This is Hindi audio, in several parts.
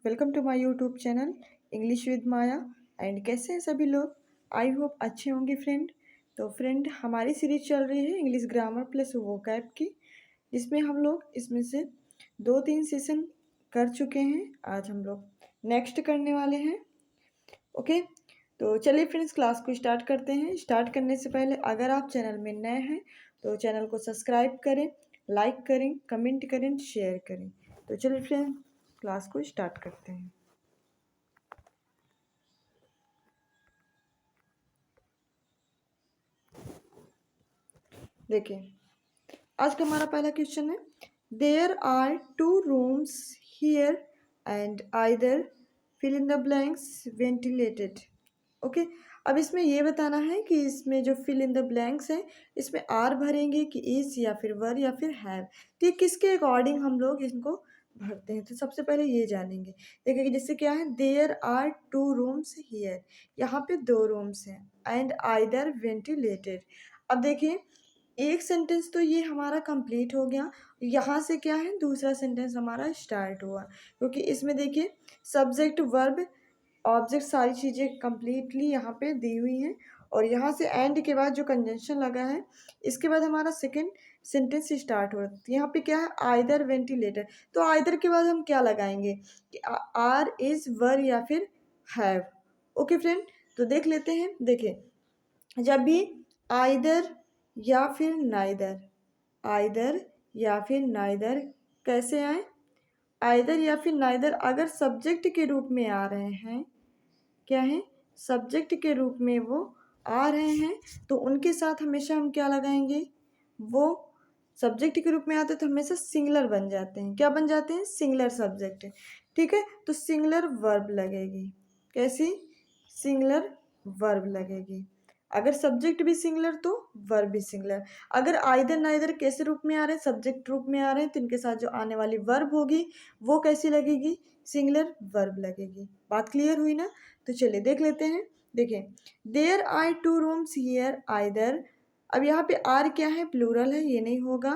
Welcome to my YouTube channel English with Maya. And कैसे हैं सभी लोग? आई होप अच्छे होंगे फ्रेंड। तो फ्रेंड, हमारी सीरीज चल रही है इंग्लिश ग्रामर प्लस वोकैब की, जिसमें हम लोग इसमें से 2-3 सेशन कर चुके हैं। आज हम लोग नेक्स्ट करने वाले हैं। ओके, तो चलिए फ्रेंड्स, क्लास को स्टार्ट करते हैं। स्टार्ट करने से पहले अगर आप चैनल में नए हैं तो चैनल को सब्सक्राइब करें, लाइक करें, कमेंट करें, शेयर करें। तो चलिए फ्रेंड, क्लास को स्टार्ट करते हैं। देखिए, आज का हमारा पहला क्वेश्चन है, there are 2 rooms here and either fill in the blanks ventilated. Okay, अब इसमें ये बताना है कि इसमें जो फिल इन द ब्लैंक्स है इसमें आर भरेंगे कि इज या फिर वर या फिर हैव। तो ये किसके अकॉर्डिंग हम लोग इनको भरते हैं, तो सबसे पहले ये जानेंगे। देखिए जैसे क्या है, देयर आर 2 रूम्स हियर, यहाँ पे 2 रूम्स हैं, एंड आइदर वेंटिलेटेड। अब देखिए, एक सेंटेंस तो ये हमारा कंप्लीट हो गया। यहाँ से क्या है, दूसरा सेंटेंस हमारा स्टार्ट हुआ, क्योंकि इसमें देखिए सब्जेक्ट वर्ब ऑब्जेक्ट सारी चीज़ें कंप्लीटली यहाँ पे दी हुई हैं। और यहाँ से एंड के बाद जो कंजंक्शन लगा है, इसके बाद हमारा सेकंड सेंटेंस स्टार्ट हो रहा है। यहाँ पे क्या है, आइदर वेंटिलेटर। तो आइदर के बाद हम क्या लगाएंगे कि आर इज वर या फिर हैव। ओके फ्रेंड, तो देख लेते हैं। देखिए, जब भी आइदर या फिर नाइदर, आइदर या फिर नाइदर कैसे आए, आइदर या फिर नाइदर अगर सब्जेक्ट के रूप में आ रहे हैं, क्या है, सब्जेक्ट के रूप में वो आ रहे हैं, तो उनके साथ हमेशा हम क्या लगाएंगे, वो सब्जेक्ट के रूप में आते तो हमेशा सिंगुलर बन जाते हैं। क्या बन जाते हैं? Singular subject. ठीक है, तो सिंगुलर वर्ब लगेगी। कैसी? सिंगुलर वर्ब लगेगी। अगर सब्जेक्ट भी सिंगुलर तो वर्ब भी सिंगुलर। अगर आइदर नाइदर कैसे रूप में आ रहे हैं, सब्जेक्ट रूप में आ रहे हैं, तो इनके साथ जो आने वाली वर्ब होगी वो कैसी लगेगी? सिंगुलर वर्ब लगेगी। बात क्लियर हुई ना? तो चलिए देख लेते हैं। देखिए, there are 2 rooms here either. अब यहाँ पे आर क्या है, प्लूरल है, ये नहीं होगा।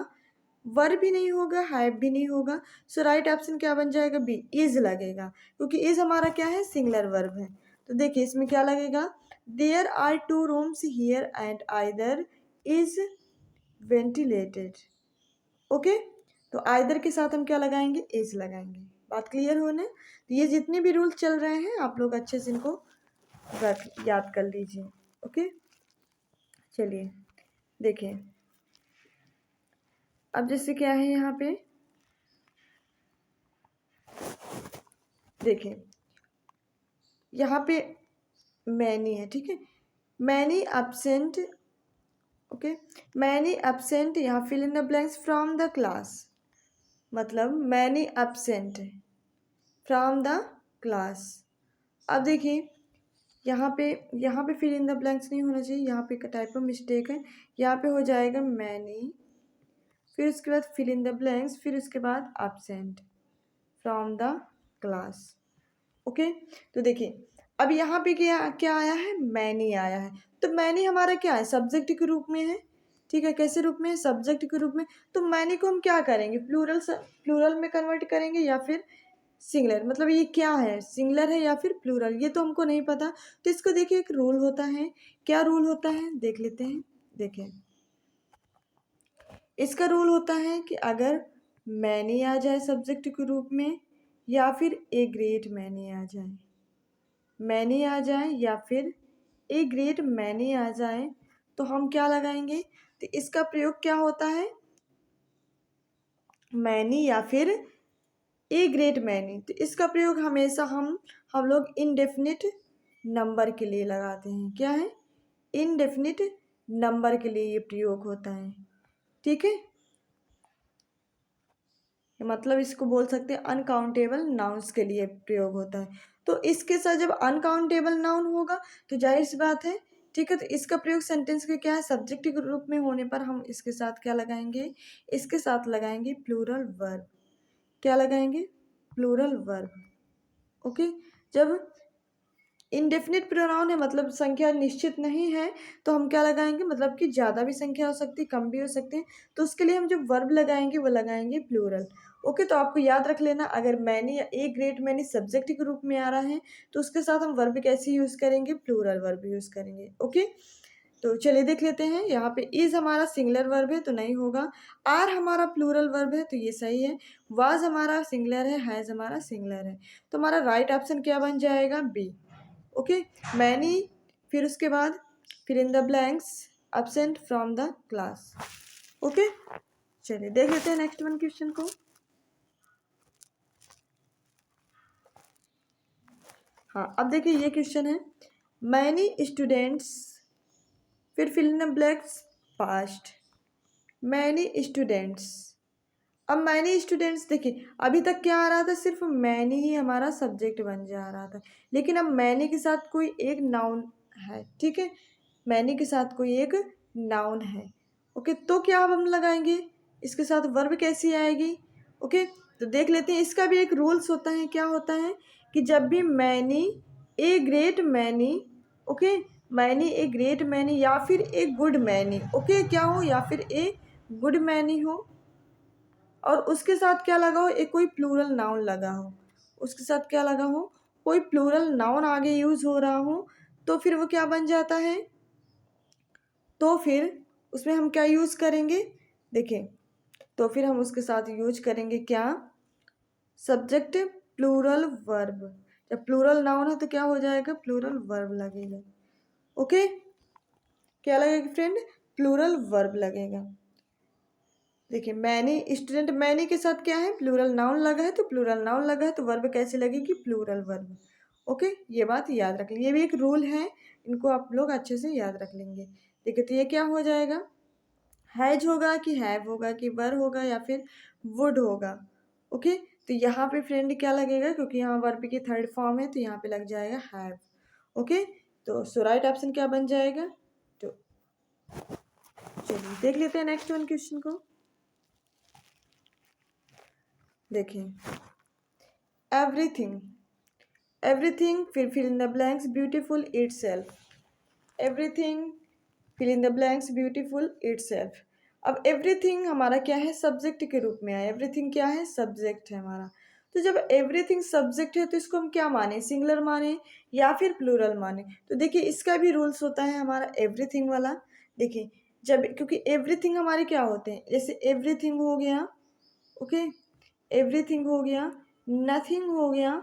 वर्ब भी नहीं होगा, हैव भी नहीं होगा। सो राइट ऑप्शन क्या बन जाएगा? बी, इज लगेगा, क्योंकि इज हमारा क्या है, सिंगुलर वर्ब है। तो देखिए इसमें क्या लगेगा, there are 2 rooms here and either is ventilated. Okay, तो आइदर के साथ हम क्या लगाएंगे, इज लगाएंगे। बात क्लियर होने? तो ये जितने भी रूल चल रहे हैं आप लोग अच्छे से इनको याद कर लीजिए। ओके, चलिए देखिए, अब जैसे क्या है यहाँ पे, देखिए यहाँ पे मैनी है, ठीक है, many absent. Okay, many absent, यहाँ fill in the blanks from the class, मतलब many absent from the class. अब देखिए यहाँ पे फिल इन द ब्लैंक्स नहीं होना चाहिए, यहाँ पे टाइप ऑफ मिस्टेक है। यहाँ पे हो जाएगा मैनी, फिर उसके बाद फिल इन द ब्लैंक्स, फिर उसके बाद absent from the class. Okay, तो देखिए अब यहाँ पे क्या क्या आया है, मैनी आया है। तो मैनी हमारा क्या है, सब्जेक्ट के रूप में है। ठीक है, कैसे रूप में है, सब्जेक्ट के रूप में। तो मैनी को हम क्या करेंगे, प्लूरल में कन्वर्ट करेंगे या फिर सिंगुलर। मतलब ये क्या है, सिंगुलर है या फिर प्लूरल, ये तो हमको नहीं पता। तो इसको देखिए, एक रूल होता है। क्या रूल होता है, देख लेते हैं। देखिए, इसका रूल होता है कि अगर मैनी आ जाए सब्जेक्ट के रूप में, या फिर ए ग्रेट मैनी आ जाए, मैनी आ जाए या फिर ए ग्रेट मैनी आ जाए, तो हम क्या लगाएंगे, तो इसका प्रयोग क्या होता है, मैनी या फिर ए ग्रेट मैनी। तो इसका प्रयोग हमेशा हम लोग इनडेफिनिट नंबर के लिए लगाते हैं। क्या है, इनडेफिनिट नंबर के लिए ये प्रयोग होता है। ठीक है, मतलब इसको बोल सकते हैं अनकाउंटेबल नाउन्स के लिए प्रयोग होता है। तो इसके साथ जब अनकाउंटेबल नाउन होगा तो जाहिर सी बात है, ठीक है, तो इसका प्रयोग सेंटेंस के क्या है, सब्जेक्ट के रूप में होने पर हम इसके साथ क्या लगाएंगे, इसके साथ लगाएंगे प्लूरल वर्ब। क्या लगाएंगे, प्लूरल वर्ब। ओके, जब इनडेफिनिट प्रोनाउन है, मतलब संख्या निश्चित नहीं है, तो हम क्या लगाएंगे, मतलब कि ज़्यादा भी संख्या हो सकती है, कम भी हो सकते हैं, तो उसके लिए हम जो वर्ब लगाएंगे वो लगाएंगे प्लूरल। ओके, तो आपको याद रख लेना, अगर मैनी या ए ग्रेट मैनी सब्जेक्ट के रूप में आ रहा है तो उसके साथ हम वर्ब कैसे यूज़ करेंगे, प्लूरल वर्ब यूज़ करेंगे। ओके, तो चलिए देख लेते हैं। यहाँ पे इज़ हमारा सिंगुलर वर्ब है तो नहीं होगा, आर हमारा प्लूरल वर्ब है तो ये सही है, वाज हमारा सिंगुलर है, हैज़ हमारा सिंगुलर है, तो हमारा राइट ऑप्शन क्या बन जाएगा, बी। ओके, मैनी, फिर उसके बाद फिर इन the blanks, absent from the class. Okay, चलिए देख लेते हैं नेक्स्ट वन क्वेश्चन को। हाँ, अब देखिए ये क्वेश्चन है, मैनी स्टूडेंट्स, फिर fill in the blanks past, many students. अब मैनी स्टूडेंट्स, देखिए अभी तक क्या आ रहा था, सिर्फ मैनी ही हमारा सब्जेक्ट बन जा रहा था, लेकिन अब मैनी के साथ कोई एक नाउन है, ठीक है, मैनी के साथ कोई एक नाउन है। ओके, तो क्या अब हम लगाएंगे, इसके साथ वर्ब कैसी आएगी। ओके, तो देख लेते हैं, इसका भी एक रूल्स होता है, क्या होता है कि जब भी many, a great many, okay, many a great many या फिर ए गुड मैनी, ओके, क्या हो, या फिर ए गुड मैनी हो और उसके साथ क्या लगा हो, एक कोई प्लूरल नाउन लगा हो, उसके साथ क्या लगा हो, कोई प्लूरल नाउन आगे यूज हो रहा हो, तो फिर वो क्या बन जाता है, तो फिर उसमें हम क्या यूज करेंगे, देखिए, तो फिर हम उसके साथ यूज करेंगे क्या, सब्जेक्ट प्लूरल वर्ब। जब प्लूरल नाउन है तो क्या हो जाएगा, प्लूरल वर्ब लगेगा। ओके, क्या लगेगा फ्रेंड, प्लूरल वर्ब लगेगा। देखिए मैनी स्टूडेंट, मैनी के साथ क्या है, प्लूरल नाउन लगा है, तो प्लूरल नाउन लगा है तो वर्ब कैसे लगेगी, प्लूरल वर्ब। ओके, ये बात याद रख लीजिए, ये भी एक रूल है, इनको आप लोग अच्छे से याद रख लेंगे। देखिए तो ये क्या हो जाएगा, हैज होगा कि हैव होगा कि वर होगा या फिर वुड होगा। ओके, तो यहाँ पे फ्रेंड क्या लगेगा, क्योंकि यहाँ वर्ब की थर्ड फॉर्म है तो यहाँ पे लग जाएगा हैव। ओके, तो सो राइट ऑप्शन क्या बन जाएगा, तो चलिए देख लेते हैं नेक्स्ट वन क्वेश्चन को। देखिए, एवरीथिंग, एवरीथिंग फिर fill in the blanks beautiful itself, everything fill in the blanks beautiful itself. अब एवरीथिंग हमारा क्या है, सब्जेक्ट के रूप में आया, एवरीथिंग क्या है, सब्जेक्ट है हमारा, तो जब एवरीथिंग सब्जेक्ट है तो इसको हम क्या माने, सिंगुलर माने या फिर प्लूरल माने। तो देखिए इसका भी रूल्स होता है हमारा एवरीथिंग वाला। देखिए जब, क्योंकि एवरीथिंग हमारे क्या होते हैं, जैसे एवरीथिंग हो गया, ओके, एवरीथिंग हो गया, नथिंग हो गया,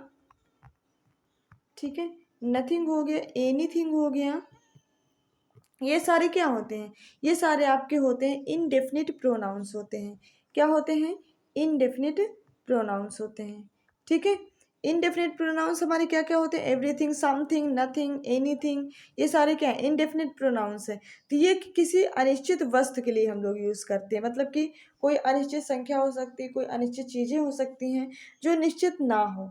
ठीक है, नथिंग हो गया, एनीथिंग हो गया, ये सारे क्या होते हैं, ये सारे आपके होते हैं इनडेफिनिट प्रोनाउंस होते हैं, क्या होते हैं, इनडेफिनिट प्रोनाउंस होते हैं, ठीक है। इनडेफिनिट प्रोनाउंस हमारे क्या क्या होते हैं, एवरीथिंग, समथिंग, नथिंग, एनीथिंग, ये सारे क्या है, इनडेफिनिट प्रोनाउंस है। तो ये किसी अनिश्चित वस्तु के लिए हम लोग यूज़ करते हैं, मतलब कि कोई अनिश्चित संख्या हो सकती है, कोई अनिश्चित चीज़ें हो सकती हैं जो निश्चित ना हो,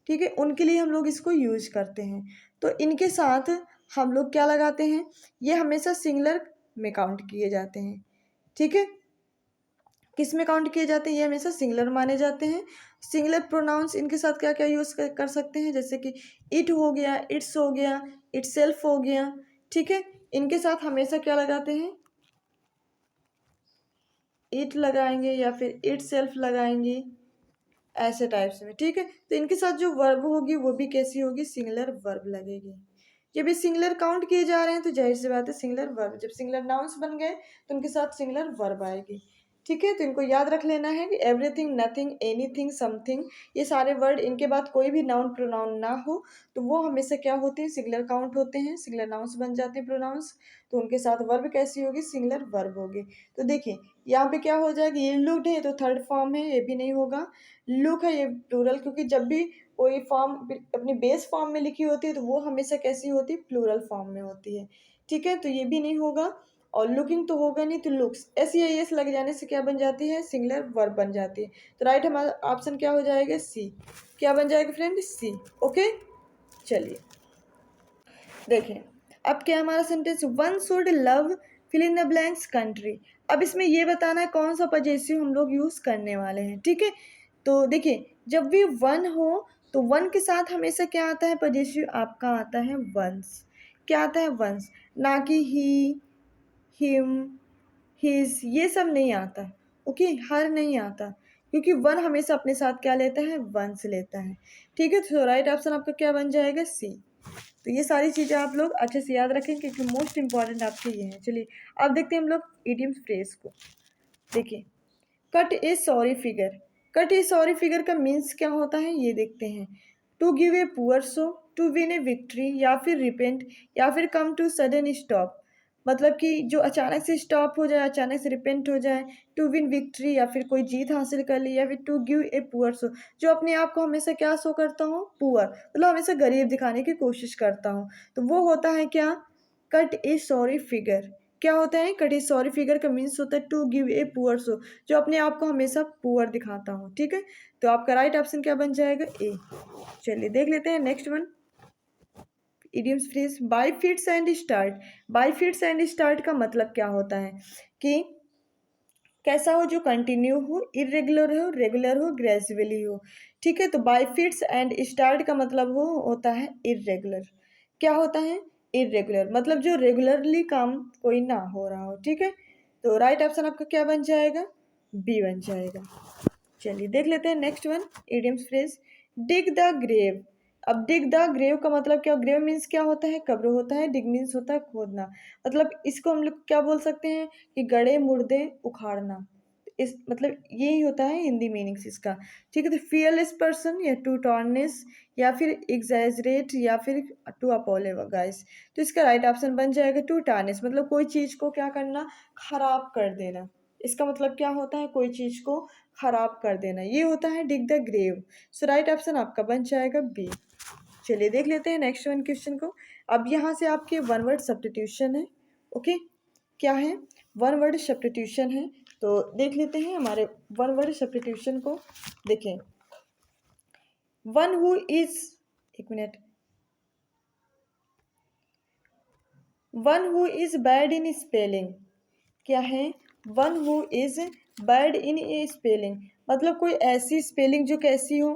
ठीक है, उनके लिए हम लोग इसको यूज करते हैं। तो इनके साथ हम लोग क्या लगाते हैं, ये हमेशा सिंगुलर में काउंट किए जाते हैं, ठीक है, किस में काउंट किए जाते हैं, ये हमेशा सिंगुलर माने जाते हैं। सिंगुलर प्रोनाउंस इनके साथ क्या क्या यूज़ कर सकते हैं, जैसे कि इट हो गया, इट्स हो गया, इटसेल्फ हो गया, ठीक है, इनके साथ हमेशा क्या लगाते हैं, इट लगाएंगे या फिर इटसेल्फ लगाएंगे, ऐसे टाइप्स में, ठीक है। तो इनके साथ जो वर्ब होगी वो भी कैसी होगी, सिंगुलर वर्ब लगेगी। जब ये सिंगुलर काउंट किए जा रहे हैं तो जाहिर सी बात है सिंगुलर वर्ब, जब सिंगुलर नाउन्स बन गए तो उनके साथ सिंगुलर वर्ब आएगी, ठीक है। तो इनको याद रख लेना है कि एवरीथिंग, नथिंग, एनीथिंग, समथिंग, ये सारे वर्ड, इनके बाद कोई भी नाउन प्रोनाउन ना हो तो वो हमेशा क्या होते हैं, सिंगुलर काउंट होते हैं, सिंगुलर नाउन्स बन जाते हैं प्रोनाउंस, तो उनके साथ वर्ब कैसी होगी, सिंगुलर वर्ब होगी। तो देखिए यहाँ पे क्या हो जाएगा, ये लुक्ड है तो थर्ड फॉर्म है, ये भी नहीं होगा, लुक है ये प्लूरल, क्योंकि जब भी कोई फॉर्म अपनी बेस फॉर्म में लिखी होती है तो वो हमेशा कैसी होती है, प्लूरल फॉर्म में होती है, ठीक है। तो ये भी नहीं होगा, और लुकिंग तो होगा नहीं, तो लुक्स, एस या एस लग जाने से क्या बन जाती है, सिंगुलर वर्ब बन जाती है। तो राइट हमारा ऑप्शन क्या हो जाएगा, सी, क्या बन जाएगा फ्रेंड, सी। ओके, चलिए देखें, अब क्या हमारा sentence, one should love fill in the blanks country. अब इसमें ये बताना है कौन सा पजेसिव हम लोग यूज़ करने वाले हैं, ठीक है। तो देखिए जब भी वन हो तो वन के साथ हमेशा क्या आता है, पजेसिव आपका आता है वंस, क्या आता है, वंस, ना कि ही, हिम, हिज, ये सब नहीं आता, ओके, हर नहीं आता, क्योंकि वन हमेशा अपने साथ क्या लेता है, वंस लेता है। ठीक है, तो राइट ऑप्शन आपका क्या बन जाएगा, सी। तो ये सारी चीज़ें आप लोग अच्छे से याद रखें क्योंकि मोस्ट इंपॉर्टेंट आपके ये हैं। चलिए अब देखते हैं हम लोग इडियम्स फ्रेज को। देखिए, cut a sorry figure. Cut a sorry figure का मीन्स क्या होता है ये देखते हैं। To give a poor show, to win a victory, या फिर रिपेंट, या फिर कम टू सडन स्टॉप। मतलब कि जो अचानक से स्टॉप हो जाए, अचानक से रिपेंट हो जाए। टू विन विक्ट्री, या फिर कोई जीत हासिल कर ली, या फिर to give a poor show, जो अपने आप को हमेशा क्या शो करता हूँ, पुअर, मतलब हमेशा गरीब दिखाने की कोशिश करता हूँ। तो वो होता है क्या, कट ए सॉरी फिगर। क्या होता है, कट ए सॉरी फिगर का मीन्स होता है to give a poor show, जो अपने आप को हमेशा पुअर दिखाता हूँ। ठीक है, तो आपका राइट ऑप्शन क्या बन जाएगा, ए। चलिए देख लेते हैं next one, idioms phrase bye fits and start. Bye fits and start का मतलब क्या होता है कि कैसा हो, जो कंटिन्यू हो, इरेगुलर हो, रेगुलर हो, ग्रेजुअली हो। ठीक है, तो बाय फिट्स एंड स्टार्ट का मतलब वो होता है इरेगुलर। क्या होता है, इरेगुलर, मतलब जो रेगुलरली काम कोई ना हो रहा हो। ठीक है, तो राइट ऑप्शन आपका क्या बन जाएगा, बी बन जाएगा। चलिए देख लेते हैं next one, idioms phrase dig the grave. अब डिग द ग्रेव का मतलब क्या, ग्रेव मीन्स क्या होता है, कब्र होता है। डिग मीन्स होता है खोदना, मतलब इसको हम लोग क्या बोल सकते हैं कि गड़े मुर्दे उखाड़ना। इस मतलब यही होता है हिंदी मीनिंग्स इसका। ठीक है, तो फियरलेस पर्सन, या टू टॉर्नेस, या फिर एग्जैजरेट, या फिर टू अपोलोगाइज। तो इसका राइट ऑप्शन बन जाएगा टू टार्निश, मतलब कोई चीज़ को क्या करना, खराब कर देना। इसका मतलब क्या होता है, कोई चीज़ को खराब कर देना, ये होता है dig the grave. So right option आपका बन जाएगा बी। चलिए देख लेते हैं नेक्स्ट वन क्वेश्चन को। अब यहाँ से आपके वन वर्ड सब्स्टिट्यूशन है। ओके, क्या है, वन वर्ड सब्स्टिट्यूशन है। तो देख लेते हैं हमारे वन वर्ड सब्स्टिट्यूशन को। देखें, वन हु इज, एक minute, one who is bad in spelling. क्या है, one who is bad in A spelling, मतलब कोई ऐसी स्पेलिंग जो कैसी हो,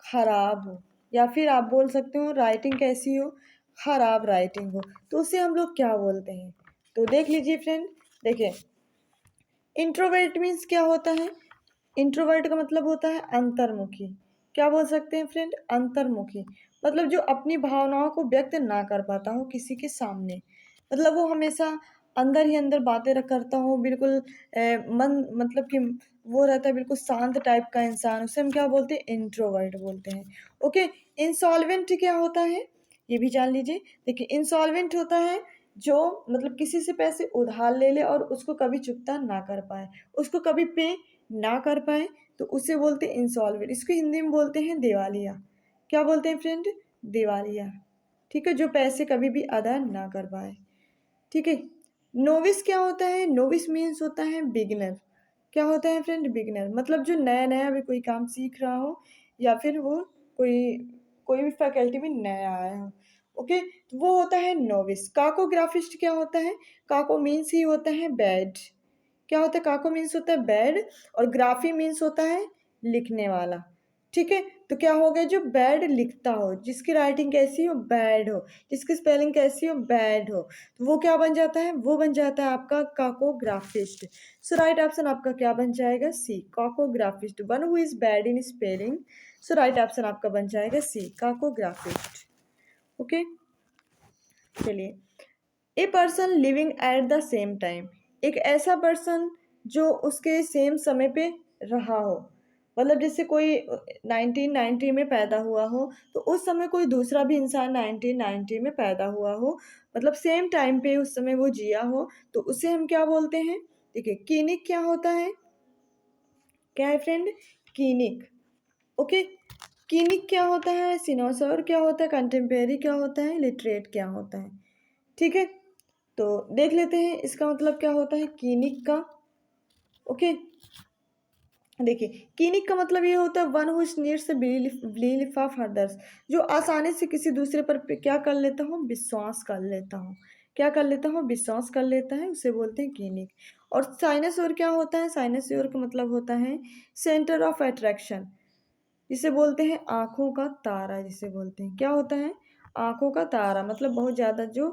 खराब हो, या फिर आप बोल सकते हो राइटिंग कैसी हो, खराब राइटिंग हो, तो उसे हम लोग क्या बोलते हैं। तो देख लीजिए फ्रेंड, देखिए, इंट्रोवर्ट मीन्स क्या होता है, इंट्रोवर्ट का मतलब होता है अंतर्मुखी। क्या बोल सकते हैं फ्रेंड, अंतर्मुखी, मतलब जो अपनी भावनाओं को व्यक्त ना कर पाता हो किसी के सामने, मतलब वो हमेशा अंदर ही अंदर बातें करता हो, बिल्कुल मन, मतलब कि वो रहता है बिल्कुल शांत टाइप का इंसान, उसे हम क्या बोलते हैं, इंट्रोवर्ट बोलते हैं। ओके, इंसॉल्वेंट क्या होता है ये भी जान लीजिए। देखिए, इंसॉल्वेंट होता है जो मतलब किसी से पैसे उधार ले ले और उसको कभी चुकता ना कर पाए, उसको कभी पे ना कर पाए, तो उसे बोलते हैं इंसॉल्वेंट। इसको हिंदी में बोलते हैं दिवालिया। क्या बोलते हैं फ्रेंड, दिवालिया। ठीक है, जो पैसे कभी भी अदा ना कर पाए। ठीक है, नोविस क्या होता है, नोविस मीन्स होता है बिगिनर। क्या होता है फ्रेंड, बिगिनर, मतलब जो नया नया भी कोई काम सीख रहा हो, या फिर वो कोई कोई भी फैकल्टी में नया आया हो। ओके, तो वो होता है नोविस। काकोग्राफिस्ट क्या होता है, काको मीन्स ही होता है बैड। क्या होता है, काको मीन्स होता है बैड, और ग्राफी मीन्स होता है लिखने वाला। ठीक है, तो क्या हो गया, जो बैड लिखता हो, जिसकी राइटिंग कैसी हो, बैड हो, जिसकी स्पेलिंग कैसी हो, बैड हो, तो वो क्या बन जाता है, वो बन जाता है आपका काकोग्राफिस्ट। सो राइट ऑप्शन आपका क्या बन जाएगा, C, cacographist, one who is bad in spelling. So right option आपका बन जाएगा सी, काकोग्राफिस्ट। ओके, चलिए, a person living at the same time, एक ऐसा पर्सन जो उसके सेम समय पे रहा हो, मतलब जैसे कोई 1990 में पैदा हुआ हो, तो उस समय कोई दूसरा भी इंसान 1990 में पैदा हुआ हो, मतलब सेम टाइम पे उस समय वो जिया हो, तो उसे हम क्या बोलते हैं। देखिए, कीनिक क्या होता है, क्या है फ्रेंड, कीनिक। ओके, कीनिक क्या होता है, सिनोसर क्या होता है, कंटेम्पेरी क्या होता है, लिटरेट क्या होता है। ठीक है, तो देख लेते हैं इसका मतलब क्या होता है कीनिक का। ओके, देखिए, कीनिक का मतलब ये होता है one who needs belief of others, जो आसानी से किसी दूसरे पर क्या कर लेता हूँ, विश्वास कर लेता हूँ। क्या कर लेता हूँ, विश्वास कर लेता है, उसे बोलते हैं कीनिक। और साइनोसोर क्या होता है, साइनोसोर का मतलब होता है सेंटर ऑफ अट्रैक्शन, जिसे बोलते हैं आँखों का तारा, जिसे बोलते हैं क्या होता है, आँखों का तारा, मतलब बहुत ज़्यादा जो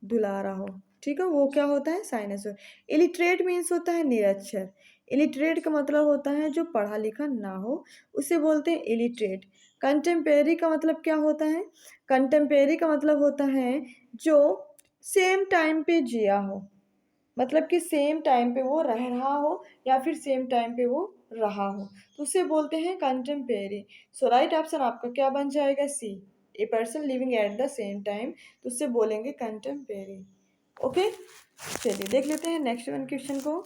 दुलारा हो। ठीक है, वो क्या होता है, साइनोसोर। इलिटरेट मीन्स होता है निरक्षर। इलिटरेट का मतलब होता है जो पढ़ा लिखा ना हो, उसे बोलते हैं इलिटरेट। कंटेम्पेरी का मतलब क्या होता है? कंटेम्पेरी का मतलब होता है जो सेम टाइम पे जिया हो, मतलब कि सेम टाइम पे वो रह रहा हो या फिर सेम टाइम पे वो रहा हो, तो उसे बोलते हैं कंटेम्पेरी। सो राइट ऑप्शन आपका क्या बन जाएगा? C, a person living at the same time, तो उससे बोलेंगे कंटेम्पेरी। ओके, चलिए देख लेते हैं नेक्स्ट वन क्वेश्चन को।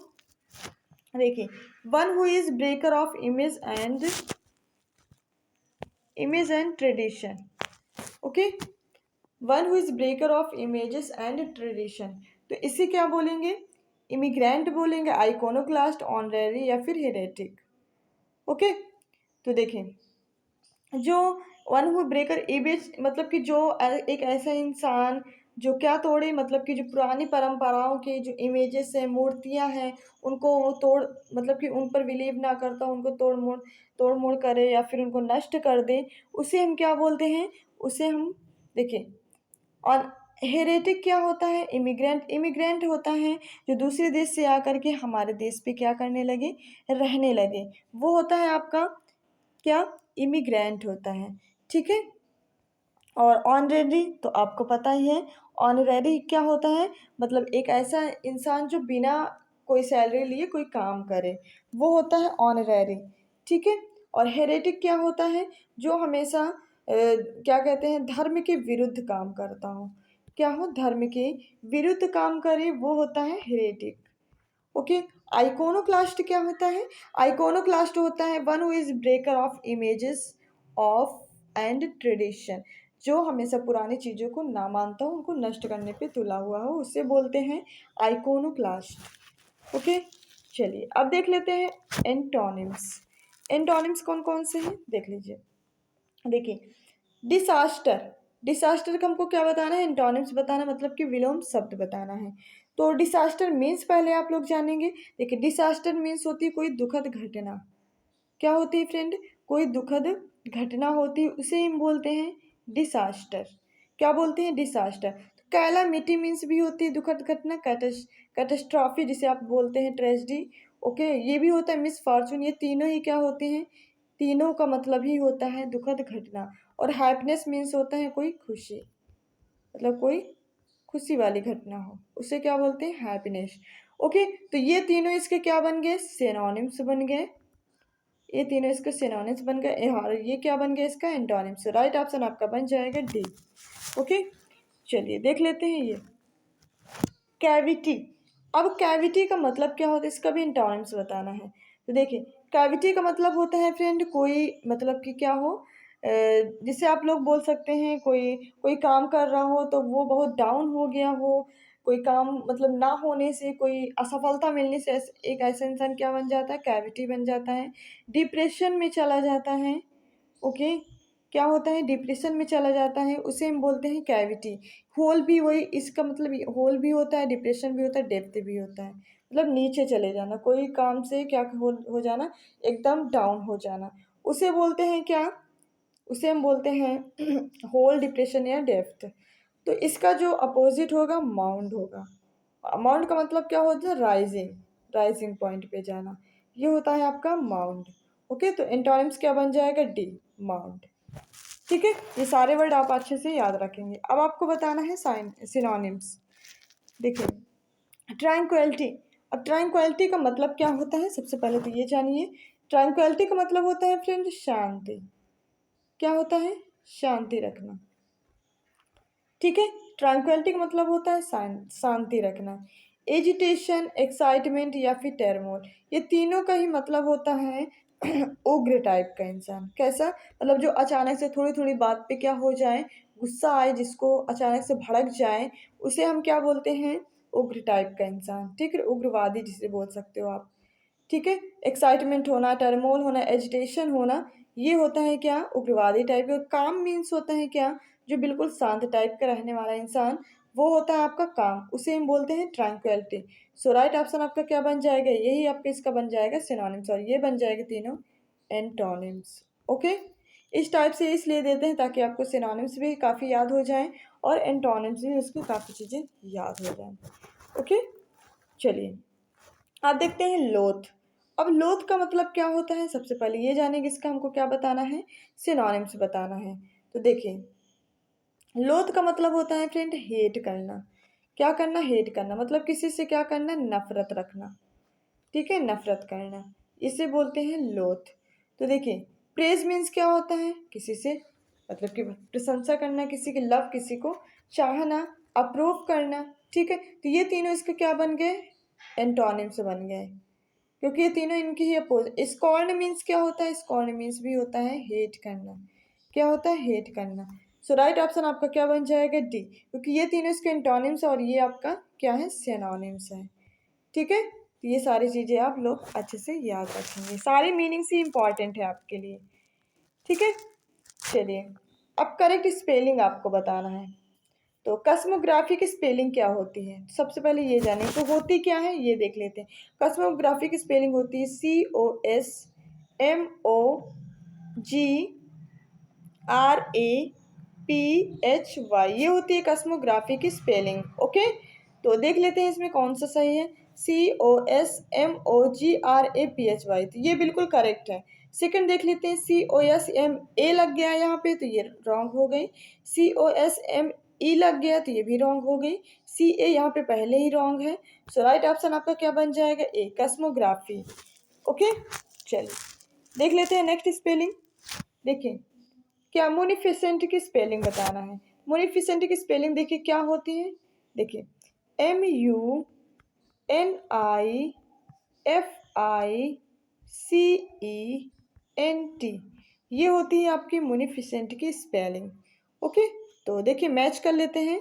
देखिए, one who is breaker of image and tradition. Okay, one who is breaker of images and tradition, तो इसे क्या बोलेंगे? इमिग्रेंट बोलेंगे, आइकोनोक्लास्ट, ऑनरेरी या फिर हेरेटिक। ओके, तो देखें, जो वन हु ब्रेकर इमेज मतलब कि जो एक ऐसा इंसान जो क्या तोड़े, मतलब कि जो पुरानी परंपराओं की जो इमेजेस हैं, मूर्तियां हैं, उनको वो तोड़, मतलब कि उन पर बिलीव ना करता, उनको तोड़ मोड़ करे या फिर उनको नष्ट कर दे, उसे हम क्या बोलते हैं? उसे हम, देखिए, और हेरेटिक क्या होता है? इमिग्रेंट। इमिग्रेंट होता है जो दूसरे देश से आकर के हमारे देश पे क्या करने लगे? रहने लगे, वो होता है आपका क्या? इमिग्रेंट होता है। ठीक है, और ऑनरेरी तो आपको पता ही है, ऑनरेरी क्या होता है? मतलब एक ऐसा इंसान जो बिना कोई सैलरी लिए कोई काम करे, वो होता है ऑनरेरी। ठीक है, और हेरेटिक क्या होता है? जो हमेशा क्या कहते हैं, धर्म के विरुद्ध काम करता हो, क्या हो? धर्म के विरुद्ध काम करे, वो होता है हेरेटिक। ओके, आइकोनोक्लास्ट क्या होता है? आइकोनोक्लास्ट होता है one who is breaker of images of and tradition, जो हमेशा पुरानी चीज़ों को ना मानता हो, उनको नष्ट करने पे तुला हुआ हो, उसे बोलते हैं आइकोनोक्लास्ट। ओके, चलिए अब देख लेते हैं एंटोनिम्स। एंटोनिम्स कौन कौन से हैं देख लीजिए। देखिए, डिसास्टर। डिसास्टर का हमको क्या बताना है? एंटोनिम्स बताना, मतलब कि विलोम शब्द बताना है। तो डिसास्टर मीन्स पहले आप लोग जानेंगे। देखिए, डिसास्टर मीन्स होती है कोई दुखद घटना। क्या होती है फ्रेंड? कोई दुखद घटना होती है, उसे हम बोलते हैं डिसास्टर। क्या बोलते हैं? डिसास्टर। कैलामिटी मीन्स भी होती है दुखद घटना, कैटेस्ट्रॉफी जिसे आप बोलते हैं ट्रेजिडी। ओके, ये भी होता है मिस फॉर्चून। ये तीनों ही क्या होते हैं? तीनों का मतलब ही होता है दुखद घटना। और हैप्पीनेस मीन्स होता है कोई खुशी, मतलब कोई खुशी वाली घटना हो, उसे क्या बोलते हैं? हैप्पीनेस। ओके, तो ये तीनों इसके क्या बन गए? सिनोनिम्स बन गए। ये तीनों इसके सिनोनिम्स बन गए, और ये क्या बन गया? इसका एंटोनिम्स। राइट ऑप्शन आपका बन जाएगा डी। ओके, चलिए देख लेते हैं ये कैविटी। अब कैविटी का मतलब क्या होता है, इसका भी एंटोनिम्स बताना है। तो देखिए, कैविटी का मतलब होता है फ्रेंड कोई, मतलब कि क्या हो, जिसे आप लोग बोल सकते हैं कोई कोई काम कर रहा हो तो वो बहुत डाउन हो गया हो, कोई काम मतलब ना होने से, कोई असफलता मिलने से एक ऐसा इंसान क्या बन जाता है? कैविटी बन जाता है। डिप्रेशन में चला जाता है। ओके, क्या होता है? डिप्रेशन में चला जाता है, उसे हम बोलते हैं कैविटी। होल भी वही, इसका मतलब होल भी होता है, डिप्रेशन भी होता है, डेप्थ भी होता है, मतलब नीचे चले जाना, कोई काम से क्या हो जाना, एकदम डाउन हो जाना, उसे बोलते हैं क्या? उसे हम बोलते हैं होल, डिप्रेशन या डेप्थ। तो इसका जो अपोजिट होगा माउंट होगा। माउंट का मतलब क्या होता है? राइजिंग, राइजिंग पॉइंट पे जाना, ये होता है आपका माउंट। ओके, तो एंटोनिम्स क्या बन जाएगा? D, mount. ठीक है, ये सारे वर्ड आप अच्छे से याद रखेंगे। अब आपको बताना है साइन सिनोनिम्स। देखिए, ट्रैंक्विलिटी। अब ट्रैंक्विलिटी का मतलब क्या होता है, सबसे पहले तो ये जानिए। ट्रैंक्विलिटी का मतलब होता है फ्रेंड शांति। क्या होता है? शांति रखना। ठीक है, ट्रैंक्विलिटी का मतलब होता है शांति रखना। एजिटेशन, एक्साइटमेंट या फिर टेरमोर, ये तीनों का ही मतलब होता है उग्र टाइप का इंसान। कैसा? मतलब जो अचानक से थोड़ी थोड़ी बात पे क्या हो जाए, गुस्सा आए, जिसको अचानक से भड़क जाए, उसे हम क्या बोलते हैं? उग्र टाइप का इंसान। ठीक है, उग्रवादी जिसे बोल सकते हो आप। ठीक है, एक्साइटमेंट होना, टर्मोल होना, एजिटेशन होना, ये होता है क्या? उग्रवादी टाइप का। काम मीन्स होता है क्या? जो बिल्कुल शांत टाइप का रहने वाला इंसान, वो होता है आपका काम, उसे हम बोलते हैं ट्रैंक्विलिटी। सो राइट ऑप्शन आपका क्या बन जाएगा? यही आपका इसका बन जाएगा सिनोनिम्स, और ये बन जाएगा तीनों एंटोनिम्स। ओके, इस टाइप से इसलिए देते हैं ताकि आपको सिनोनिम्स भी काफ़ी याद हो जाएं और एंटोनिम्स भी उसकी काफ़ी चीज़ें याद हो जाएं। ओके, चलिए आप देखते हैं लोथ। अब लोथ का मतलब क्या होता है, सबसे पहले ये जानेंगे, इसका हमको क्या बताना है, सिनोनिम्स बताना है। तो देखिए, लोथ का मतलब होता है फ्रेंड हेट करना। क्या करना, हेट करना, मतलब किसी से क्या करना, नफरत रखना। ठीक है, नफरत करना, इसे बोलते हैं लोथ। तो देखिए, प्रेज मीन्स क्या होता है, किसी से मतलब कि प्रशंसा करना, किसी की लव, किसी को चाहना, अप्रूव करना। ठीक है, तो ये तीनों इसके क्या बन गए, एंटोनिम से बन गए, क्योंकि ये तीनों इनकी ही अपोज। स्कॉर्न मीन्स क्या होता है, स्कॉर्न मीन्स भी होता है हेट करना। क्या होता है, हेट करना। सो राइट ऑप्शन आपका क्या बन जाएगा, डी, क्योंकि ये तीनों इसके एंटोनिम्स और ये आपका क्या है, सिनोनिम्स है। ठीक है, तो ये सारी चीज़ें आप लोग अच्छे से याद रखेंगे, सारी मीनिंग्स ही इंपॉर्टेंट है आपके लिए। ठीक है, चलिए अब करेक्ट स्पेलिंग आपको बताना है। तो कस्मोग्राफी की स्पेलिंग क्या होती है, सबसे पहले ये जाने, तो होती क्या है ये देख लेते हैं। कस्मोग्राफी की स्पेलिंग होती है COSMOGRAPHY, ये होती है कस्मोग्राफी की स्पेलिंग। ओके, तो देख लेते हैं इसमें कौन सा सही है। COSMOGRAPHY, तो ये बिल्कुल करेक्ट है। सेकंड देख लेते हैं, COSMA लग गया यहाँ पे, तो ये रॉन्ग हो गई। COSME लग गया, तो ये भी रॉन्ग हो गई। CA यहाँ पे पहले ही रॉन्ग है। सो राइट ऑप्शन आपका क्या बन जाएगा, ए, कस्मोग्राफी। ओके, चलिए देख लेते हैं नेक्स्ट स्पेलिंग। देखिए, क्या मोनिफिसेंट की स्पेलिंग बताना है। मोनिफिसेंट की स्पेलिंग देखिए क्या होती है, देखिए MUNIFICENT, ये होती है आपकी मोनिफिसेंट की स्पेलिंग। ओके, तो देखिए मैच कर लेते हैं।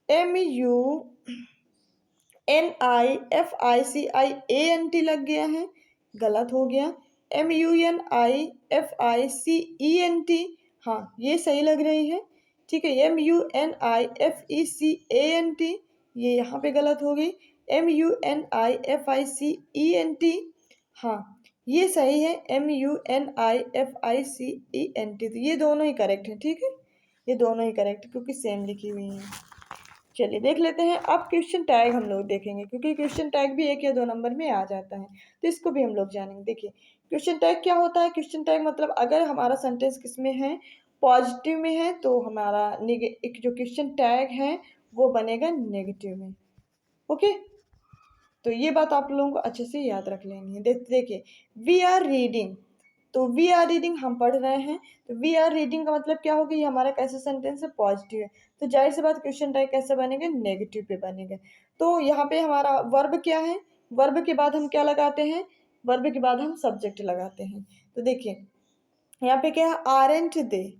MUNIFICIANT लग गया है, गलत हो गया। MUNIFICENT, हाँ ये सही लग रही है। ठीक है, MUNIFECANT, ये यहाँ पे गलत हो गई। MUNIFICENT, हाँ ये सही है, MUNIFICENT, तो ये दोनों ही करेक्ट है। ठीक है, ये दोनों ही करेक्ट, क्योंकि सेम लिखी हुई हैं। चलिए देख लेते हैं, अब क्वेश्चन टैग हम लोग देखेंगे, क्योंकि क्वेश्चन टैग भी 1 या 2 नंबर में आ जाता है, तो इसको भी हम लोग जानेंगे। देखिए, क्वेश्चन टैग क्या होता है, क्वेश्चन टैग मतलब अगर हमारा सेंटेंस किस में है, पॉजिटिव में है, तो हमारा एक जो क्वेश्चन टैग है वो बनेगा नेगेटिव में। ओके, तो ये बात आप लोगों को अच्छे से याद रख लेनी है। देखिए, वी आर रीडिंग, तो वी आर रीडिंग हम पढ़ रहे हैं, तो वी आर रीडिंग का मतलब क्या होगा, ये हमारा कैसा सेंटेंस है, पॉजिटिव है, तो जाहिर सी बात क्वेश्चन टाइप कैसे बनेगा, नेगेटिव पे बनेगा। तो यहाँ पे हमारा वर्ब क्या है, वर्ब के बाद हम क्या लगाते हैं, वर्ब के बाद हम सब्जेक्ट लगाते हैं। तो देखिए यहाँ पे क्या है, आर एंट दे,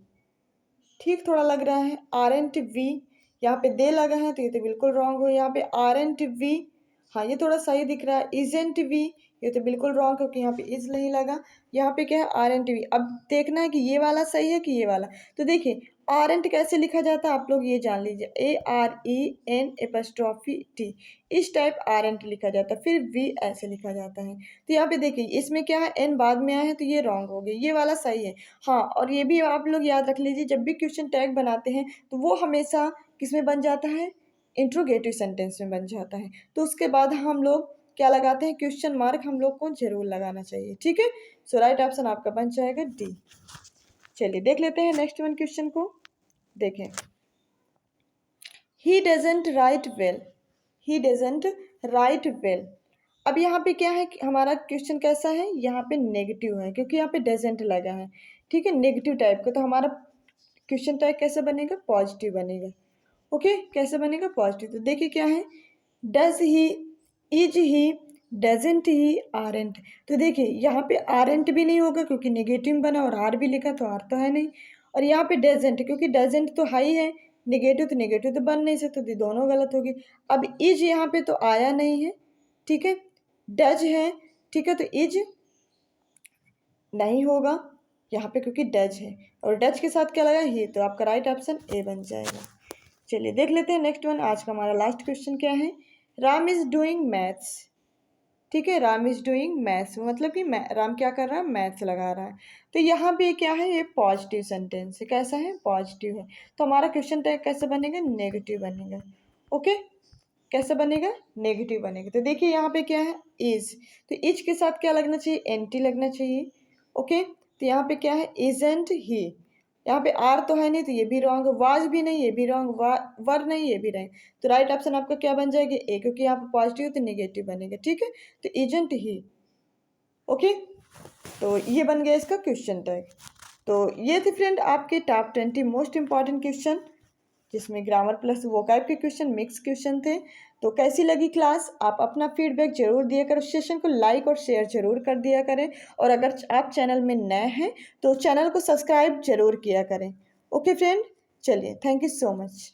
ठीक थोड़ा लग रहा है, आर एंट वी, यहाँ पे दे लगा है, तो ये तो बिल्कुल रॉन्ग हो। यहाँ पे आर एंट वी, हाँ ये थोड़ा सही दिख रहा है। इजेंट वी, ये तो बिल्कुल रॉन्ग, क्योंकि यहाँ पे इज नहीं लगा। यहाँ पे क्या है, आर एंट वी। अब देखना है कि ये वाला सही है कि ये वाला। तो देखिए, आर एंट कैसे लिखा जाता है आप लोग ये जान लीजिए, AREN''T, इस टाइप आर एंट लिखा जाता है, फिर वी ऐसे लिखा जाता है। तो यहाँ पे देखिए, इसमें क्या है, एन बाद में आया है, तो ये रॉन्ग हो गया, ये वाला सही है। हाँ, और ये भी आप लोग याद रख लीजिए, जब भी क्वेश्चन टैग बनाते हैं तो वो हमेशा किस में बन जाता है, इंट्रोगेटिव सेंटेंस में बन जाता है। तो उसके बाद हम लोग क्या लगाते हैं, क्वेश्चन मार्क हम लोग को जरूर लगाना चाहिए। ठीक है, सो राइट ऑप्शन आपका बन जाएगा डी। चलिए देख लेते हैं नेक्स्ट वन क्वेश्चन को। देखें, he doesn't right well, he doesn't right well. अब यहाँ पे क्या है कि हमारा क्वेश्चन कैसा है, यहाँ पे नेगेटिव है, क्योंकि यहाँ पे डजेंट लगा है। ठीक है, नेगेटिव टाइप का, तो हमारा क्वेश्चन टैग कैसे बनेगा, पॉजिटिव बनेगा। ओके, कैसे बनेगा, पॉजिटिव। तो देखिए क्या है, does he, is he, doesn't he, aren't. तो देखिए यहाँ पे आरेंट भी नहीं होगा, क्योंकि नेगेटिव बना, और आर भी लिखा, तो आर तो है नहीं। और यहाँ पे डजेंट, क्योंकि डजेंट तो हाई है, नेगेटिव तो बन नहीं सकते, तो दोनों गलत होगी। अब इज यहाँ पे तो आया नहीं है, ठीक है, डज है, ठीक है, तो इज नहीं होगा यहाँ पे, क्योंकि डज है, और डज के साथ क्या लगा, ही, तो आपका राइट ऑप्शन ए बन जाएगा। चलिए देख लेते हैं नेक्स्ट वन, आज का हमारा लास्ट क्वेश्चन क्या है, राम इज डूइंग मैथ्स। ठीक है, राम इज डूइंग मैथ्स, मतलब कि राम क्या कर रहा है, मैथ्स लगा रहा है। तो यहाँ पे क्या है, ये पॉजिटिव सेंटेंस है, कैसा है, पॉजिटिव है, तो हमारा क्वेश्चन टैग कैसे बनेगा, नेगेटिव बनेगा। ओके, कैसा बनेगा, नेगेटिव बनेगा। तो देखिए यहाँ पे क्या है, इज, तो इज के साथ क्या लगना चाहिए, एंटी लगना चाहिए। ओके, तो यहाँ पे क्या है, इजंट ही, यहाँ पे आर तो है नहीं तो ये भी रॉन्ग, वाज भी नहीं ये भी रॉन्ग, वर नहीं ये भी नहीं। तो राइट ऑप्शन आपका क्या बन जाएगा, ए, क्योंकि यहाँ पे पॉजिटिव तो नेगेटिव बनेगा। ठीक है, तो इजंट ही। ओके, तो ये बन गया इसका क्वेश्चन टैग। तो ये थे फ्रेंड आपके टॉप 20 मोस्ट इंपॉर्टेंट क्वेश्चन, जिसमें ग्रामर प्लस वोकैब के क्वेश्चन मिक्स क्वेश्चन थे। तो कैसी लगी क्लास, आप अपना फीडबैक जरूर दिया करें, सेशन को लाइक और शेयर जरूर कर दिया करें, और अगर आप चैनल में नए हैं तो चैनल को सब्सक्राइब जरूर किया करें। ओके फ्रेंड, चलिए, थैंक यू सो मच।